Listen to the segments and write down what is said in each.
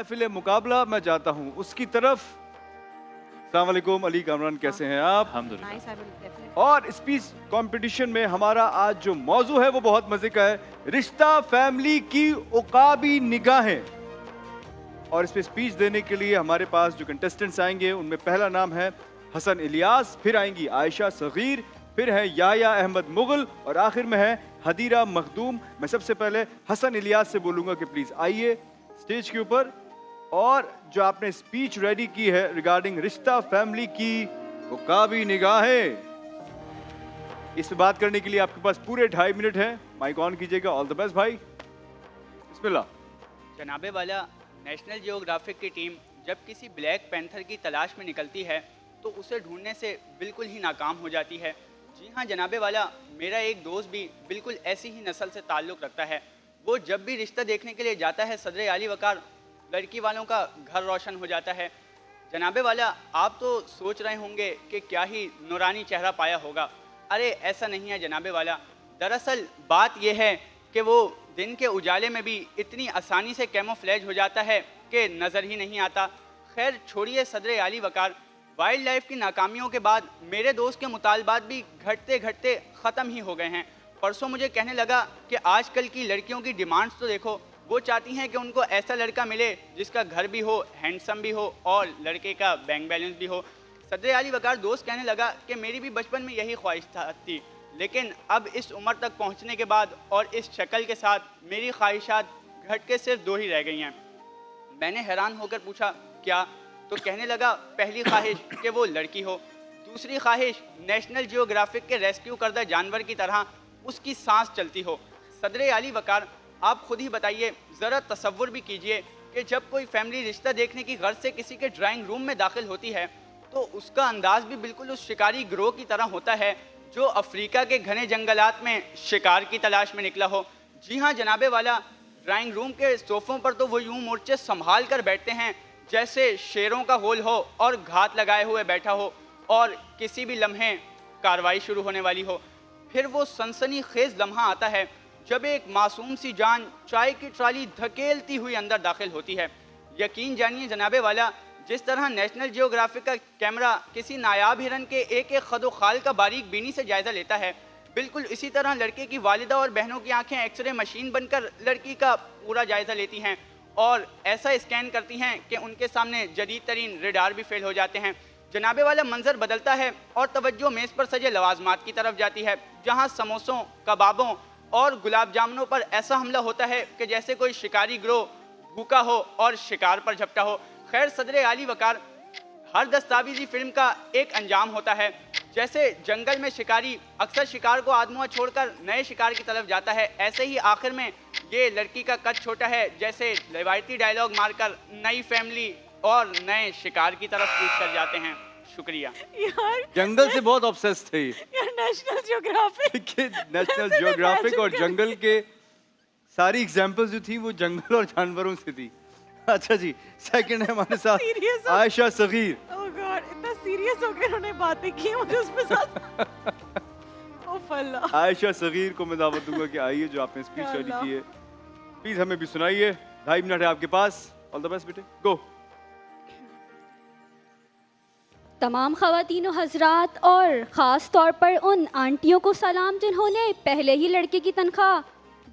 महफिल मुकाबला मैं जाता हूँ उसकी तरफ। अस्सलाम वालेकुम अली कामरान, कैसे हैं आप? अल्हम्दुलिल्लाह। और स्पीच कंपटीशन में हमारा आज जो मौजू है वो बहुत मजे का है, रिश्ता फैमिली की उकाबी निगाहें। और इस पे स्पीच देने के लिए हमारे पास जो कंटेस्टेंट्स आएंगे उनमें पहला नाम है हसन इलियास, फिर आएंगी आयशा सगीर, फिर है याया अहमद मुगल और आखिर में है हदीरा मखदूम। मैं सबसे पहले हसन इलियास से बोलूंगा कि प्लीज आइए स्टेज के ऊपर और जो आपने स्पीच रेडी की है रिगार्डिंग रिश्ता फैमिली की उकाबी निगाहें, इस पे बात करने के लिए आपके पास पूरे 2.5 मिनट है। माइक ऑन कीजिएगा। ऑल द बेस्ट भाई, बिस्मिल्लाह। जनाबे वाला, नेशनल जियोग्राफिक की टीम जब किसी ब्लैक पैंथर की तलाश में निकलती है तो उसे ढूंढने से बिल्कुल ही नाकाम हो जाती है। जी हाँ जनाबे वाला, मेरा एक दोस्त भी बिल्कुल ऐसी ही नस्ल से ताल्लुक़ रखता है। वो जब भी रिश्ता देखने के लिए जाता है सदर आली वकार लड़की वालों का घर रोशन हो जाता है। जनाबे वाला, आप तो सोच रहे होंगे कि क्या ही नूरानी चेहरा पाया होगा। अरे ऐसा नहीं है जनाबे वाला, दरअसल बात यह है कि वो दिन के उजाले में भी इतनी आसानी से कैमोफ्लेज हो जाता है कि नज़र ही नहीं आता। खैर छोड़िए सदर आली वकार, वाइल्ड लाइफ की नाकामियों के बाद मेरे दोस्त के मुतालबात भी घटते घटते ख़त्म ही हो गए हैं। परसों मुझे कहने लगा कि आजकल की लड़कियों की डिमांड्स तो देखो, वो चाहती हैं कि उनको ऐसा लड़का मिले जिसका घर भी हो, हैंडसम भी हो और लड़के का बैंक बैलेंस भी हो। सदर आली वकार दोस्त कहने लगा कि मेरी भी बचपन में यही ख्वाहिश थी, लेकिन अब इस उम्र तक पहुंचने के बाद और इस शक्ल के साथ मेरी ख्वाहिशात घट के सिर्फ 2 ही रह गई हैं। मैंने हैरान होकर पूछा क्या? तो कहने लगा पहली ख्वाहिश कि वो लड़की हो, दूसरी ख्वाहिश नेशनल जियोग्राफिक के रेस्क्यू करदा जानवर की तरह उसकी सांस चलती हो। सदर आली वकार, आप खुद ही बताइए, ज़रा तसव्वुर भी कीजिए कि जब कोई फैमिली रिश्ता देखने की गर्ज से किसी के ड्राइंग रूम में दाखिल होती है तो उसका अंदाज भी बिल्कुल उस शिकारी गिरोह की तरह होता है जो अफ्रीका के घने जंगलात में शिकार की तलाश में निकला हो। जी हाँ जनाबे वाला, ड्राइंग रूम के सोफ़ों पर तो वो यूं मोर्चे संभाल कर बैठते हैं जैसे शेरों का होल हो और घात लगाए हुए बैठा हो और किसी भी लम्हे कार्रवाई शुरू होने वाली हो। फिर वो सनसनी खेज लम्हा आता है जब एक मासूम सी जान चाय की ट्राली धकेलती हुई अंदर दाखिल होती है। यकीन जानिए जनाबे वाला, जिस तरह नेशनल जियोग्राफिक का कैमरा किसी नायाब हिरन के एक एक खदो खाल का बारीक बीनी से जायज़ा लेता है, बिल्कुल इसी तरह लड़के की वालिदा और बहनों की आंखें एक्सरे मशीन बनकर लड़की का पूरा जायज़ा लेती हैं और ऐसा स्कैन करती हैं कि उनके सामने जदीद तरीन रेडार भी फेल हो जाते हैं। जनाबे वाला, मंजर बदलता है और तवज्जो मेज़ पर सजे लवाजमात की तरफ जाती है जहाँ समोसों, कबाबों और गुलाब जामुनों पर ऐसा हमला होता है कि जैसे कोई शिकारी गिरोह भूखा हो और शिकार पर झपटा हो। खैर सदर आली वकार, हर दस्तावेजी फिल्म का एक अंजाम होता है। जैसे जंगल में शिकारी अक्सर शिकार को आदमुआ छोड़कर नए शिकार की तरफ जाता है, ऐसे ही आखिर में ये लड़की का कद छोटा है जैसे रिवायती डायलॉग मारकर नई फैमिली और नए शिकार की तरफ कूच कर जाते हैं। शुक्रिया यार, जंगल से बहुत ऑब्सेस्ड थे यार नेशनल जियोग्राफिक नेशनल जियोग्राफिक और जंगल के सारी एग्जांपल्स जो थी वो जंगल और जानवरों से थी। अच्छा जी, सेकंड है हमारे साथ आयशा सगीर। ओह गॉड, इतना सीरियस होकर उन्होंने बातें की, मुझे उसमें साथ ओह अल्लाह। आयशा सगीर को मैं दावत दूंगा कि आइए, जो आपने स्पीच रेडी की है प्लीज हमें भी सुनाइए। 2.5 मिनट है आपके पास। ऑल द बेस्ट बेटे, गो। तमाम ख़वातीन व हज़रात और ख़ास तौर पर उन आंटियों को सलाम जिन्होंने पहले ही लड़के की तनख्वाह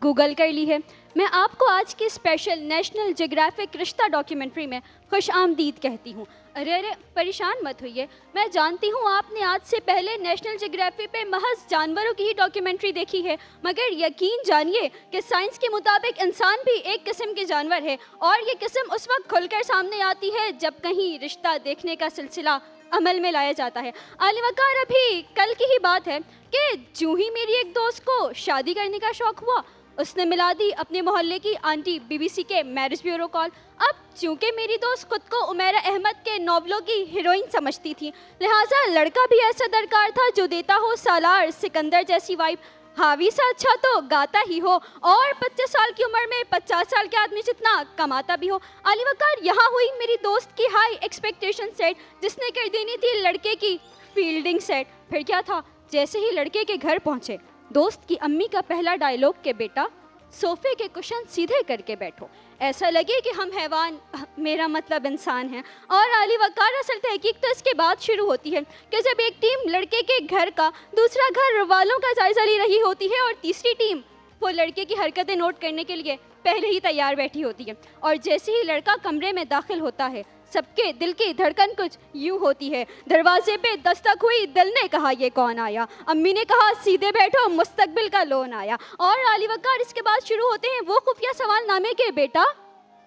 गूगल कर ली है। मैं आपको आज की स्पेशल नेशनल जियोग्राफिक रिश्ता डॉक्यूमेंट्री में खुश आमदीद कहती हूँ। अरे परेशान मत होइए, मैं जानती हूँ आपने आज से पहले नेशनल जियोग्राफी पे महज जानवरों की ही डॉक्यूमेंट्री देखी है, मगर यकीन जानिए कि साइंस के मुताबिक इंसान भी एक किस्म के जानवर है और ये किस्म उस वक्त खुलकर सामने आती है जब कहीं रिश्ता देखने का सिलसिला अमल में लाया जाता है। आली वकार, अभी कल की ही बात है कि जूँ ही मेरी एक दोस्त को शादी करने का शौक़ हुआ, उसने मिला दी अपने मोहल्ले की आंटी BBC के मैरिज ब्यूरो कॉल। अब चूँकि मेरी दोस्त खुद को उमैरा अहमद के नॉवलों की हीरोइन समझती थी, लिहाजा लड़का भी ऐसा दरकार था जो देता हो सालार सिकंदर जैसी वाइब, हावी सा अच्छा तो गाता ही हो और 25 साल की उम्र में 50 साल के आदमी जितना कमाता भी हो। आली वकार, यहाँ हुई मेरी दोस्त की हाई एक्सपेक्टेशन सेट जिसने कर देनी थी लड़के की फील्डिंग सेट। फिर क्या था, जैसे ही लड़के के घर पहुँचे दोस्त की अम्मी का पहला डायलॉग के बेटा सोफे के कुशन सीधे करके बैठो, ऐसा लगे कि हम हैवान, मेरा मतलब इंसान हैं। और अली वक़ार, असल तहकीक तो इसके बाद शुरू होती है कि जब एक टीम लड़के के घर का, दूसरा घर वालों का जायज़ा ले रही होती है और तीसरी टीम वो लड़के की हरकतें नोट करने के लिए पहले ही तैयार बैठी होती है। और जैसे ही लड़का कमरे में दाखिल होता है, सबके दिल की धड़कन कुछ यूं होती है। दरवाजे पे दस्तक हुई, दिल ने कहा ये कौन आया, अम्मी ने कहा सीधे बैठो मुस्तकबिल का लोन आया। और अली वक़ार, इसके बाद शुरू होते हैं वो खुफिया सवाल नामे के बेटा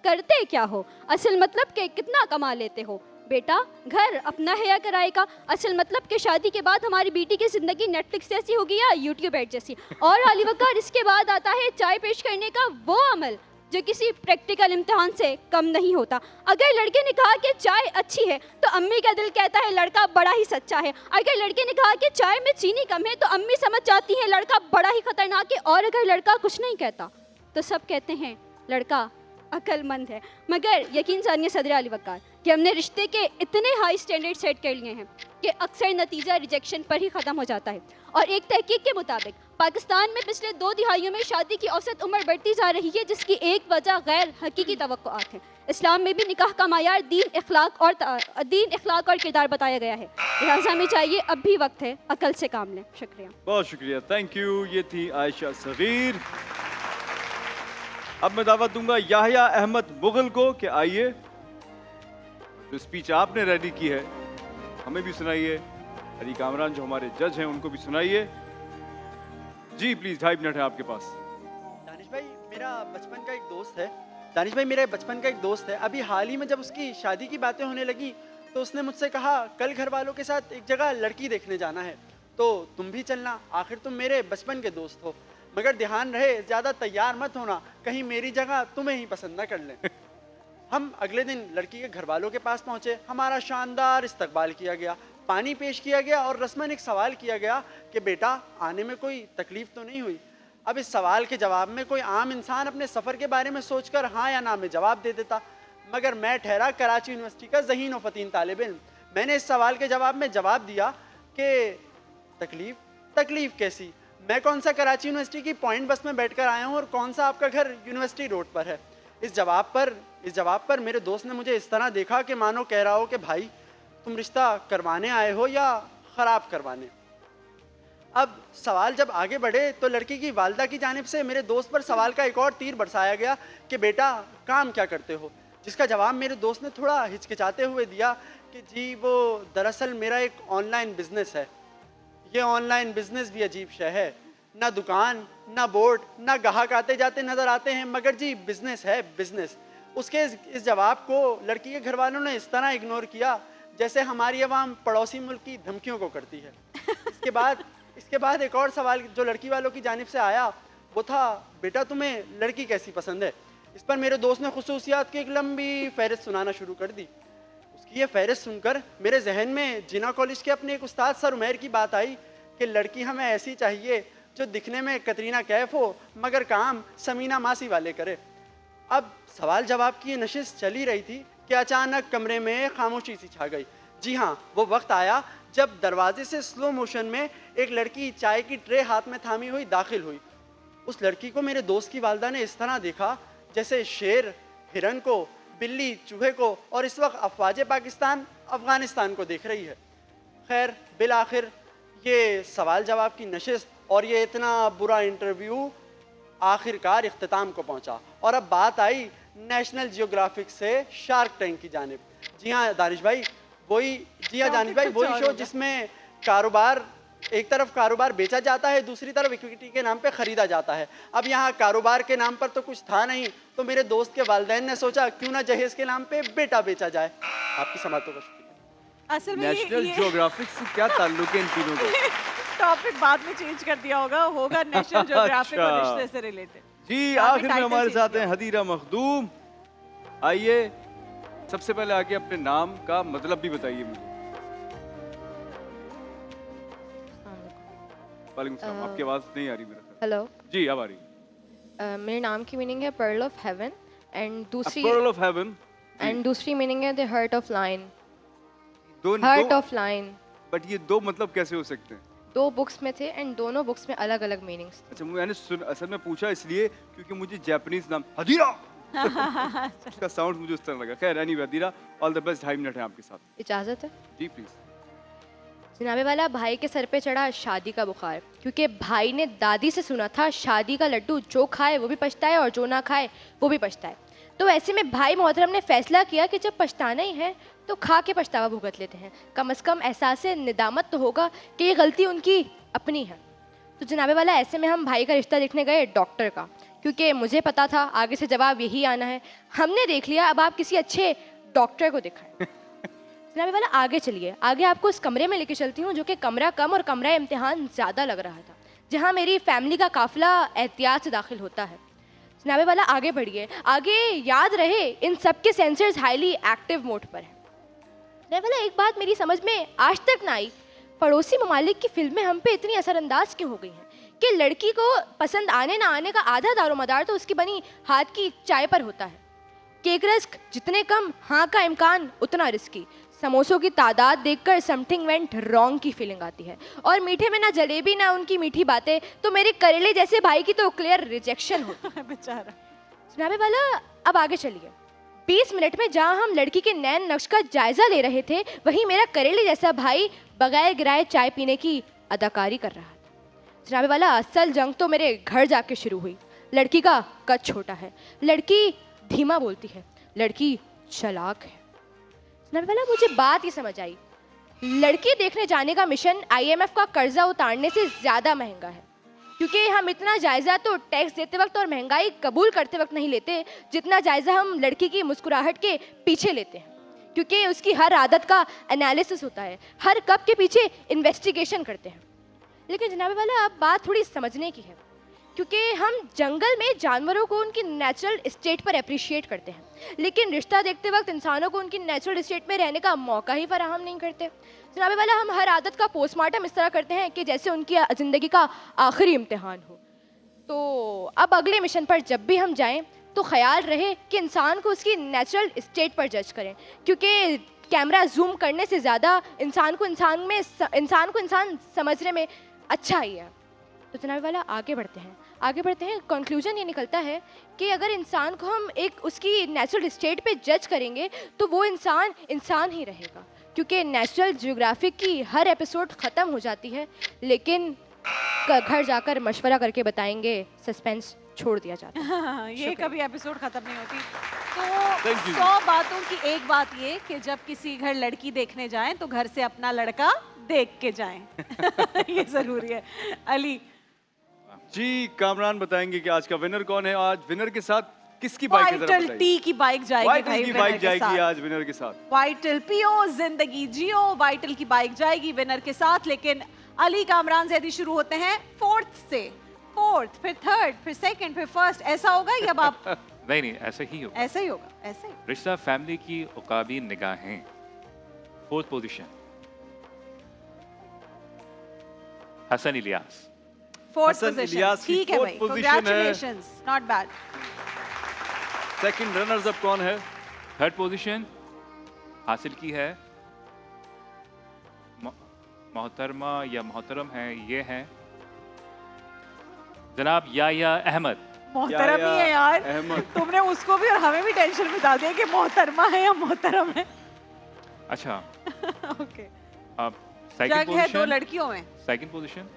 करते क्या हो, असल मतलब के कितना कमा लेते हो, बेटा घर अपना है या किराए का, असल मतलब के शादी के बाद हमारी बेटी की ज़िंदगी नेटफ्लिक्स जैसी होगी या यूट्यूब एड जैसी। और अली वक़ार, इसके बाद आता है चाय पेश करने का वो अमल जो किसी प्रैक्टिकल इम्तिहान से कम नहीं होता। अगर लड़के ने कहा कि चाय अच्छी है तो अम्मी का दिल कहता है लड़का बड़ा ही सच्चा है। अगर लड़के ने कहा कि चाय में चीनी कम है तो अम्मी समझ जाती है लड़का बड़ा ही खतरनाक है। और अगर लड़का कुछ नहीं कहता तो सब कहते हैं लड़का अक्लमंद है। मगर यकीन जानिए सदर अली वक़ार कि हमने रिश्ते के इतने हाई स्टैंडर्ड सेट कर लिए हैं कि अक्सर नतीजा रिजेक्शन पर ही ख़त्म हो जाता है। और एक तहकीक के मुताबिक पाकिस्तान में पिछले 2 दिहाइयों में शादी की औसत उम्र बढ़ती जा रही है, जिसकी एक वजह गैर हकीकी तवक्कुआत है। इस्लाम में भी निकाह का मायार दीन इखलाक और किरदार बताया गया है। लिहाजा में चाहिए अब भी वक्त है अकल से काम लें। शुक्रिया, बहुत शुक्रिया, थैंक यू। ये थी आयशा सगीर। अब मैं दावत दूंगा याहिया अहमद मुगल को कि आइए, जो स्पीच आपने रेडी की है हमें भी सुनाइए, अली कामरान जो हमारे जज हैं उनको भी सुनाइए। जी प्लीज, 2.5 मिनट है आपके पास। दानिश भाई मेरा बचपन का एक दोस्त है। दानिश भाई मेरे बचपन का एक दोस्त है। अभी हाल ही में जब उसकी शादी की बातें होने लगी तो उसने मुझसे कहा कल घर वालों के साथ एक जगह लड़की देखने जाना है, तो तुम भी चलना, आखिर तुम मेरे बचपन के दोस्त हो। मगर ध्यान रहे ज़्यादा तैयार मत होना, कहीं मेरी जगह तुम्हें ही पसंद ना कर लें। हम अगले दिन लड़की के घर वालों के पास पहुँचे। हमारा शानदार इस्तकबाल किया गया, पानी पेश किया गया और रस्मन एक सवाल किया गया कि बेटा आने में कोई तकलीफ़ तो नहीं हुई। अब इस सवाल के जवाब में कोई आम इंसान अपने सफ़र के बारे में सोचकर हाँ या ना में जवाब दे देता, मगर मैं ठहरा कराची यूनिवर्सिटी का ज़हीन व फ़तीन तालिब इल्म। मैंने इस सवाल के जवाब में जवाब दिया कि तकलीफ़ कैसी, मैं कौन सा कराची यूनिवर्सिटी की पॉइंट बस में बैठकर आया हूँ और कौन सा आपका घर यूनिवर्सिटी रोड पर है। इस जवाब पर मेरे दोस्त ने मुझे इस तरह देखा कि मानो कह रहा हो कि भाई तुम रिश्ता करवाने आए हो या ख़राब करवाने। अब सवाल जब आगे बढ़े तो लड़की की वालदा की जानिब से मेरे दोस्त पर सवाल का एक और तीर बरसाया गया कि बेटा काम क्या करते हो, जिसका जवाब मेरे दोस्त ने थोड़ा हिचकिचाते हुए दिया कि जी वो दरअसल मेरा एक ऑनलाइन बिज़नेस है। ये ऑनलाइन बिज़नेस भी अजीब शय है, ना दुकान ना बोर्ड ना ग्राहक आते जाते नज़र आते हैं, मगर जी बिज़नेस है बिज़नेस। उसके इस जवाब को लड़की के घर वालों ने इस तरह इग्नोर किया जैसे हमारी आवाम पड़ोसी मुल्क की धमकियों को करती है। इसके बाद एक और सवाल जो लड़की वालों की जानिब से आया वो था बेटा तुम्हें लड़की कैसी पसंद है। इस पर मेरे दोस्त ने खुसूसियात की एक लंबी फहरिस्त सुनाना शुरू कर दी। उसकी ये फहरिस्त सुनकर मेरे जहन में जिना कॉलेज के अपने एक उस्ताद सर उमैर की बात आई कि लड़की हमें ऐसी चाहिए जो दिखने में कतरीना कैफ हो मगर काम समीना मासी वाले करे। अब सवाल जवाब की ये नशिस्त चली रही थी कि अचानक कमरे में खामोशी सी छा गई। जी हाँ, वो वक्त आया जब दरवाजे से स्लो मोशन में एक लड़की चाय की ट्रे हाथ में थामी हुई दाखिल हुई। उस लड़की को मेरे दोस्त की वालदा ने इस तरह देखा जैसे शेर हिरन को, बिल्ली चूहे को और इस वक्त अफवाज पाकिस्तान अफ़गानिस्तान को देख रही है। खैर बिल आखिर ये सवाल जवाब की नशिस्त और ये इतना बुरा इंटरव्यू आखिरकार इख्तिताम को पहुंचा और अब बात आई नेशनल जियोग्राफिक से शार्क टैंक की जानिब। जी हाँ दानिश भाई, वही शो जिसमें कारोबार, एक तरफ कारोबार बेचा जाता है, दूसरी तरफ इक्विटी के नाम पे ख़रीदा जाता है। अब यहाँ कारोबार के नाम पर तो कुछ था नहीं, तो मेरे दोस्त के वालिदैन ने सोचा क्यों ना जहेज़ के नाम पे बेटा बेचा जाए। आपकी समातों का शुक्रिया। असल में नेशनल जियोग्राफिक से क्या ताल्लुक है इन तीनों का? टॉपिक बाद में चेंज कर दिया होगा नेशनल जियोग्राफिक और रिश्ते से रिलेटेड। जी आखिर में हमारे साथ हैं हदीरा मखदूम। आइए सबसे पहले आके अपने नाम का मतलब भी बताइए मुझे। वालेकुम सलाम। आपकी आवाज नहीं आ रही मेरे ख्याल। हेलो जी अब आ रही। मेरे नाम की मीनिंग है pearl of heaven and pearl of haven दूसरी मीनिंग है द हार्ट ऑफ लायन। दो हार्ट ऑफ लायन। बट ये दो मतलब कैसे हो सकते हैं? 2 बुक्स में थे एंड दोनों बुक्स में अलग अलग मीनिंग्स। अच्छा, मैंने असल में पूछा इसलिए क्योंकि मुझे जापानीज नाम हदीरा इसका साउंड मुझे उस तरह लगा। खैर एनीवे हदीरा, ऑल द बेस्ट। 2.5 मिनट है आपके साथ। इजाज़त है जी प्लीज। जनाबे वाला, भाई के सर पे चढ़ा शादी का बुखार, क्योंकि भाई ने दादी से सुना था शादी का लड्डू जो खाए वो भी पछताए और जो ना खाए वो भी पछताए। तो ऐसे में भाई मोहतरम ने फैसला किया कि जब पछताना ही है तो खा के पछतावा भुगत लेते हैं, कम से कम एहसास निदामत तो होगा कि ये गलती उनकी अपनी है। तो जनाबे वाला, ऐसे में हम भाई का रिश्ता देखने गए डॉक्टर का, क्योंकि मुझे पता था आगे से जवाब यही आना है। हमने देख लिया, अब आप किसी अच्छे डॉक्टर को दिखाएं। जनाबे वाला, आगे चलिए, आगे आपको उस कमरे में लेके चलती हूँ जो कि कमरा कम और कमरा इम्तिहान ज़्यादा लग रहा था, जहाँ मेरी फैमिली का काफिला एहतियात से दाखिल होता है। जनाबे वाला, आगे बढ़िए, आगे याद रहे इन सब के सेंसर्स हाईली एक्टिव मोड पर हैं। जनाबे वाला, एक बात मेरी समझ में आज तक ना आई, पड़ोसी ममालिक की फिल्में हम पे इतनी असरअंदाज क्यों हो गई हैं कि लड़की को पसंद आने ना आने का आधा दारोमदार तो उसकी बनी हाथ की चाय पर होता है। केक रिस्क जितने कम, हाँ का इम्कान उतना रिस्की। समोसों की तादाद देखकर समथिंग वेंट रॉन्ग की फीलिंग आती है। और मीठे में ना जलेबी ना उनकी मीठी बातें, तो मेरे करेले जैसे भाई की तो क्लियर रिजेक्शन होती है। बेचारा। जनाबे वाला, अब आगे चलिए, 20 मिनट में जहाँ हम लड़की के नैन नक्श का जायजा ले रहे थे, वहीं मेरा करेले जैसा भाई बगैर गिराए चाय पीने की अदाकारी कर रहा था। जनाबे वाला, असल जंग तो मेरे घर जाके शुरू हुई। लड़की का कद छोटा है, लड़की धीमा बोलती है, लड़की चालाक है। जनाबे वाला, मुझे बात ये समझ आई, लड़की देखने जाने का मिशन IMF का कर्जा उतारने से ज़्यादा महंगा है, क्योंकि हम इतना जायज़ा तो टैक्स देते वक्त और महंगाई कबूल करते वक्त नहीं लेते जितना जायज़ा हम लड़की की मुस्कुराहट के पीछे लेते हैं, क्योंकि उसकी हर आदत का एनालिसिस होता है, हर कप के पीछे इन्वेस्टिगेशन करते हैं। लेकिन जनाबे वाला, अब बात थोड़ी समझने की है, क्योंकि हम जंगल में जानवरों को उनकी नेचुरल स्टेट पर अप्रिशिएट करते हैं, लेकिन रिश्ता देखते वक्त इंसानों को उनकी नेचुरल स्टेट में रहने का मौका ही फराहम नहीं करते। जनाबे वाला, हम हर आदत का पोस्टमार्टम इस तरह करते हैं कि जैसे उनकी ज़िंदगी का आखिरी इम्तिहान हो। तो अब अगले मिशन पर जब भी हम जाएं तो ख्याल रहे कि इंसान को उसकी नेचुरल स्टेट पर जज करें, क्योंकि कैमरा जूम करने से ज़्यादा इंसान को इंसान समझने में अच्छा ही है। तो जनाबे वाला, आगे बढ़ते हैं। कंक्लूजन ये निकलता है कि अगर इंसान को हम एक उसकी नेचुरल स्टेट पे जज करेंगे तो वो इंसान ही रहेगा, क्योंकि नेशनल ज्योग्राफिक की हर एपिसोड ख़त्म हो जाती है, लेकिन घर जाकर मशवरा करके बताएंगे सस्पेंस छोड़ दिया जाता है। ये कभी एपिसोड खत्म नहीं होती। तो 100 बातों की एक बात ये कि जब किसी घर लड़की देखने जाएं तो घर से अपना लड़का देख के जाएं। ये जरूरी है। अली जी, कामरान बताएंगे कि आज का विनर कौन है। आज विनर के साथ किसकी बाइक है, जरा वाइटल बताइए। टी की बाइक जाएगी। वाइटल की बाइक जाएगी आज विनर के साथ। वाइटल पियो जिंदगी जियो, वाइटल की बाइक जाएगी विनर के साथ। लेकिन अली कामरान जैदी शुरू होते हैं 4th से, 4th फिर 3rd फिर 2nd फिर 1st, ऐसा होगा या अब आप नहीं ऐसे ही होगा। ऐसा ही होगा, ऐसे ही। रिश्ता फैमिली की उकाबी निगाहें, 4th position Hasan Ilyas. 4th Hasan position, Ilyas की ठीक है 4th भाई, पोजीशन है। Congratulations, not bad. Second runners up कौन है? 3rd पोजीशन हासिल की है मोहतरमा या मोहतरम है, ये हैं जनाब याया अहमद। मोहतरम ही है यार। अहमद। तुमने उसको भी और हमें भी टेंशन में डाल दिया कि मोहतरमा है या मोहतरम है। अच्छा, ओके। अब सेकंड जंग है दो पोजीशन, लड़कियों में। सेकंड पोजीशन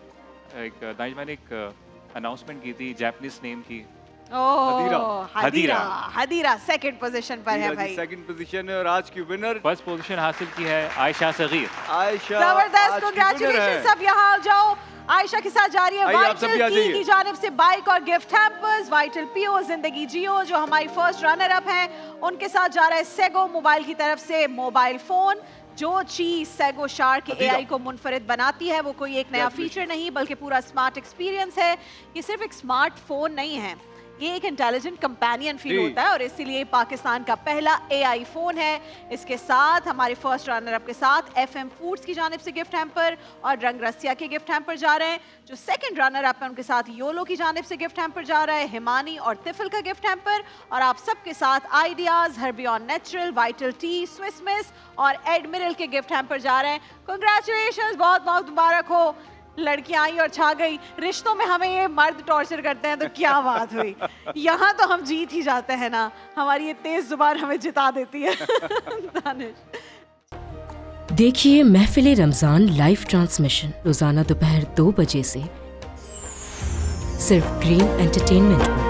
एक दानिश मैंने एक अनाउंसमेंट की थी जापानीज नेम की। ओह, हदीरा। हदीरा सेकंड पोजीशन पर है भाई। सेकंड पोजीशन है और आज की विनर 1st पोजीशन हासिल की है आयशा सगीर। आयशा। जबरदस्त, आज की कांग्रेचुलेशन। winner है। सब यहाँ आ जाओ। आयशा के साथ जा रही है आइए, आप सब भी आ वाइटल टी जाइए। की जानिब से बाइक और गिफ्ट हैम्पर्स। वाइटल पियो जिंदगी जियो जो हमारी फर्स्ट रनर अप हैं, उनके साथ जा रहा है सेगो मोबाइल की तरफ से मोबाइल फोन। जो चीज सेगो शार्क के हदीरा। AI को मुनफरिद बनाती है वो कोई एक नया फीचर नहीं बल्कि पूरा स्मार्ट एक्सपीरियंस है। ये सिर्फ एक स्मार्टफोन नहीं है, ये एक इंटेलिजेंट कंपेनियन फील जी। होता है और इसीलिए पाकिस्तान का पहला AI फोन है। इसके साथ हमारे फर्स्ट रनर अप के साथ FM फूड्स की जानिब से गिफ्ट हैम्पर और रंग रसिया के गिफ्ट हैम्पर जा रहे हैं। जो सेकंड रनर अप है उनके साथ योलो की जानिब से गिफ्ट हैम्पर जा रहा है, हिमानी और तिफल का गिफ्ट हैम्पर। और आप सबके साथ ideas, Harbin natural, vital T, Swiss miss और एडमिरल के गिफ्ट हैम्पर जा रहे हैं। कांग्रेचुलेशंस, बहुत बहुत मुबारक हो। लड़कियां आई और छा गई। रिश्तों में हमें ये मर्द टॉर्चर करते हैं तो क्या बात हुई। यहाँ तो हम जीत ही जाते हैं ना, हमारी ये तेज जुबान हमें जिता देती है। दानिश। देखिए महफिल रमज़ान लाइव ट्रांसमिशन रोज़ाना दोपहर 2 बजे से सिर्फ ग्रीन एंटरटेनमेंट पर।